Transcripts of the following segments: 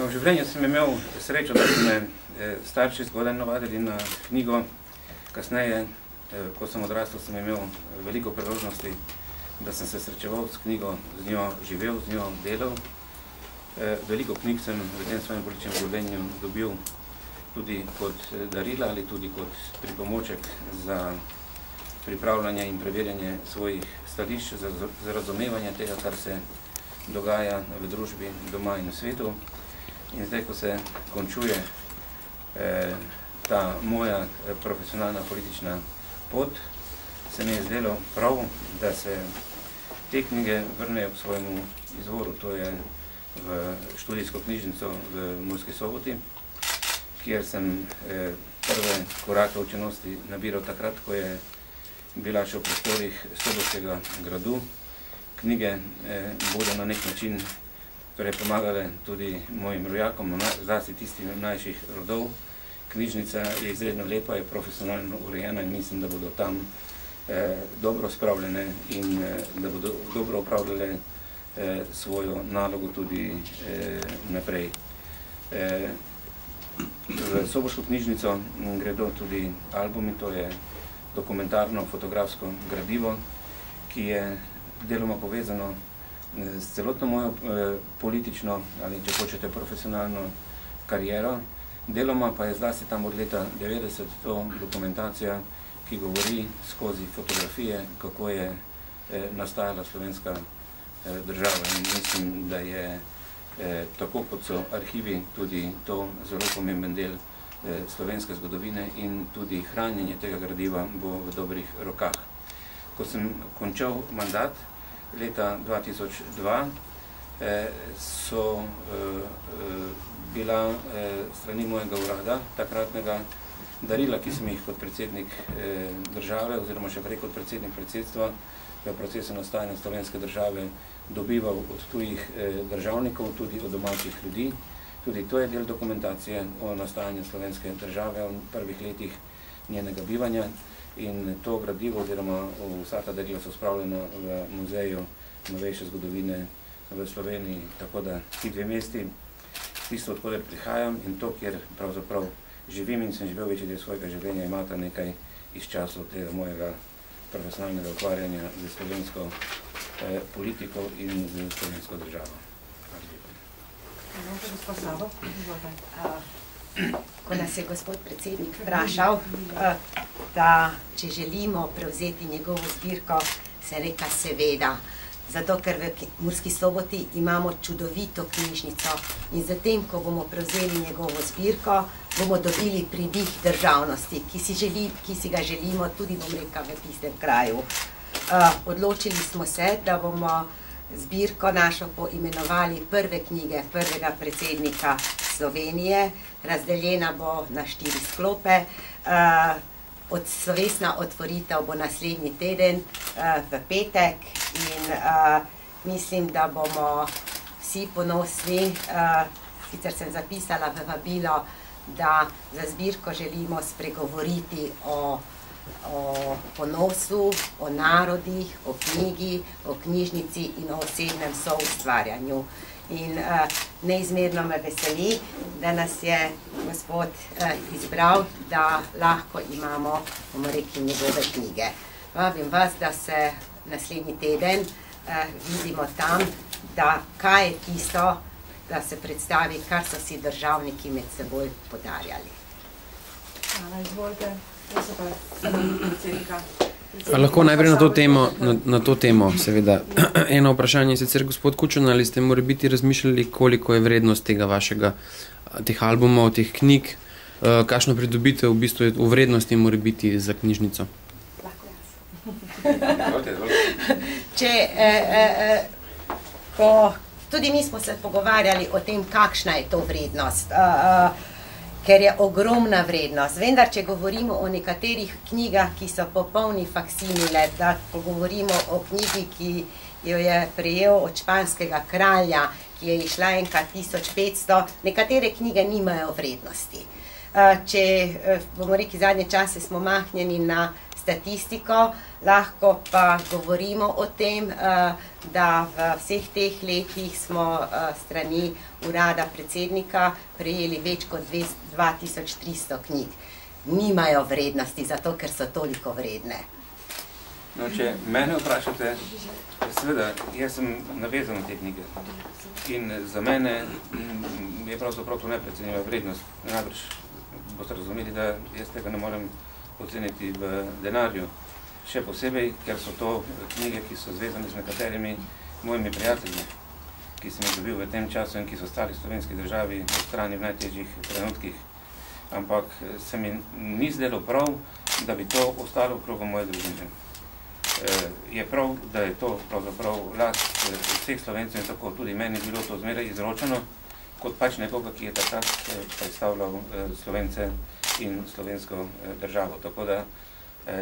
V življenju sem imel srečo, da so me starši zgodaj navadili na knjigo. Kasneje, ko sem odrastel, sem imel veliko priložnosti, da sem se srečeval s knjigo, z njo živel, z njo delal. Veliko knjig sem v tem svojem političnem življenju dobil tudi kot darila ali tudi kot pripomoček za pripravljanje in preverjanje svojih stališč, za razumevanje tega, kar se dogaja v družbi, doma in v svetu. In zdaj, ko se končuje ta moja profesionalna politična pot, se mi je zdelo prav, da se te knjige vrnejo k svojemu izvoru, to je v študijsko knjižnico v Murski Soboti, kjer sem prve korake učenosti nabiral takrat, ko je bila še v prostorih Sobotskega gradu. Knjige bodo na nek način pomagale tudi mojim rojakom, zlasti tistim mlajših rodov. Knjižnica je izredno lepa, je profesionalno urejena in mislim, da bodo tam dobro spravljene in da bodo dobro upravljale svojo nalogo tudi naprej. V Soboško knjižnico gredo tudi albumi, to je dokumentarno fotografsko gradivo, ki je deloma povezano s celotno mojo politično ali, če hočete, profesionalno kariero. Deloma pa je zlasti tam od leta 90 to dokumentacija, ki govori skozi fotografije, kako je nastajala slovenska država. In mislim, da je tako kot so arhivi tudi to zelo pomemben del slovenske zgodovine in tudi hranjenje tega gradiva bo v dobrih rokah. Ko sem končal mandat leta 2002, so bila strani mojega urada, takratnega darila, ki sem jih kot predsednik države oziroma še prej kot predsednik predsedstva v procesu nastajanja slovenske države dobival od tujih državnikov, tudi od domačih ljudi. Tudi to je del dokumentacije o nastajanju slovenske države v prvih letih njenega bivanja. In to gradivo oziroma vsa ta darila so spravljena v muzeju novejše zgodovine v Sloveniji. Tako da ti dve mesti, tisto, odkoder prihajam in to, kjer pravzaprav živim in sem živel večji del svojega življenja, imata nekaj iz časov tega mojega profesionalnega ukvarjanja z slovensko politiko in z slovensko državo. Ko nas je gospod predsednik vprašal, da če želimo prevzeti njegovo zbirko, se reka seveda. Zato, ker v Murski Soboti imamo čudovito knjižnico in zatem, ko bomo prevzeli njegovo zbirko, bomo dobili pridih državnosti, ki si ga želimo tudi, bom rekel, v tistem kraju. Odločili smo se, da bomo zbirko našo poimenovali Prve knjige prvega predsednika Slovenije. Razdeljena bo na 4 sklope. Slovesna otvoritev bo naslednji teden v petek in mislim, da bomo vsi ponosni. Sicer sem zapisala v vabilo, da za zbirko želimo spregovoriti o ponosu, o narodih, o knjigi, o knjižnici in o osebnem soustvarjanju. In neizmerno me veseli, da nas je gospod izbral, da lahko imamo, bomo rekli, njegove knjige. Vabim vas, da se naslednji teden vidimo tam, da kaj je tisto, da se predstavi, kar so si državniki med seboj podarjali. Hvala, izvolite. Lahko najprej na to temo, seveda. Eno vprašanje, sicer gospod Kučan, ali ste morebiti razmišljali, koliko je vrednost teh albumov, teh knjig, kakšno pridobitev v bistvu v vrednosti morebiti za knjižnico? Lahko jaz. Tudi mi smo se pogovarjali o tem, kakšna je to vrednost. Ker je ogromna vrednost. Vendar, če govorimo o nekaterih knjigah, ki so popolni faksimile, da pogovorimo o knjigi, ki jo je prejel od španskega kralja, ki je išla enkrat 1500, nekatere knjige nimajo vrednosti. Če, bomo rekli, zadnje čase smo mahnjeni na statistiko, lahko pa govorimo o tem, da v vseh teh letih smo strani urada predsednika prejeli več kot 2300 knjig. Nimajo vrednosti, zato ker so toliko vredne. No, če mene vprašate, seveda, jaz sem navezan na te knjige in za mene je pravzaprav to neprecenljiva vrednost. Najbrž boste razumeli, da jaz tega ne morem oceniti v denarju. Še posebej, ker so to knjige, ki so zvezane z nekaterimi mojimi prijatelji, ki sem jih dobil v tem času in ki so ostali v slovenski državi v strani v najtežjih trenutkih. Ampak se mi ni zdelo prav, da bi to ostalo v krogu moje družine. Je prav, da je to pravzaprav last vseh Slovencev in tako tudi meni bilo to zmeraj izročeno, kot pač nekoga, ki je takrat predstavljal Slovence in slovensko državo. Tako da,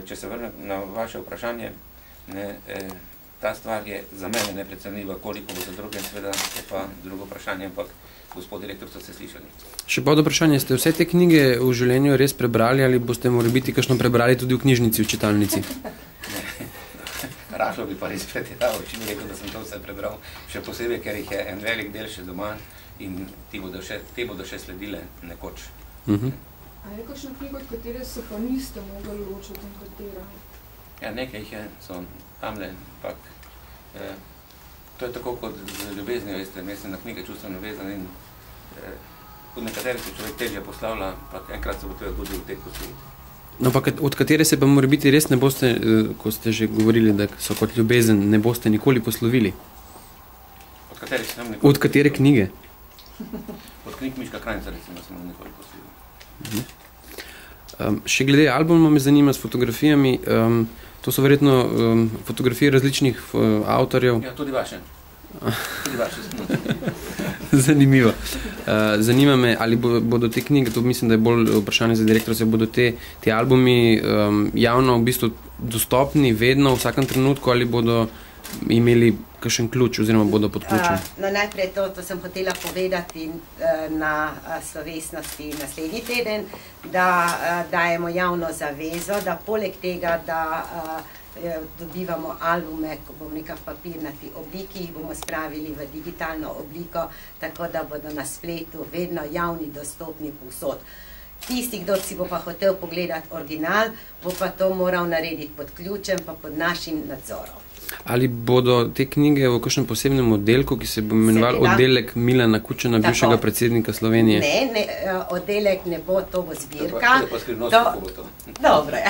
če se vrnem na vaše vprašanje, ta stvar je za mene neprecenljiva, koliko bo za druge, seveda je pa drugo vprašanje, ampak gospod direktor, ste se slišali. Še pod vprašanje, ste vse te knjige v življenju res prebrali ali boste morebiti kakšno prebrali tudi v knjižnici, v čitalnici? Rahlo bi pa res pretiraval, če bi rekel, da sem to vse prebral, še posebej, ker jih je en velik del še doma in te bodo še sledile nekoč. A je kakšna knjiga, od katere se pa niste mogli ločiti in katera? Ja, nekaj jih je, so tamle, ampak to je tako kot z ljubeznijo, veste, mislim na knjige čustveno vezan in od nekaterih se človek težje poslavlja, ampak enkrat se bo to tudi v tek posloviti. No, pa od katere se pa morebiti res ne boste, ko ste že govorili, da so kot ljubezen, ne boste nikoli poslovili? Od katere se nam nikoli? Od katere knjige? Od knjig Miška Krajnca, recimo, se nam nikoli poslovili. Še glede albuma me zanima s fotografijami, to so verjetno fotografije različnih avtorjev. Ja, tudi vaše. Tudi vaše smo. Zanimivo. Zanima me, ali bodo te knjige, to mislim, da je bolj vprašanje za direktor, se bodo te albumi javno v bistvu dostopni vedno, v vsakem trenutku, ali bodo imeli kakšen ključ oziroma bodo pod ključem? No, najprej to sem hotela povedati na slovesnosti naslednji teden, da dajemo javno zavezo, da poleg tega, da dobivamo albume, ko bom neka v papirnati obliki, jih bomo spravili v digitalno obliko, tako da bodo na spletu vedno javni, dostopni povsod. Tisti, kdo si bo pa hotel pogledati original, bo pa to moral narediti pod ključem, pa pod našim nadzorom. Ali bodo te knjige v kakšnem posebnem oddelku, ki se bo imenoval oddelek Milana Kučana, bivšega predsednika Slovenije? Ne, oddelek ne bo, to bo zbirka. To je pa skrivnost, kako bo to. Dobro je.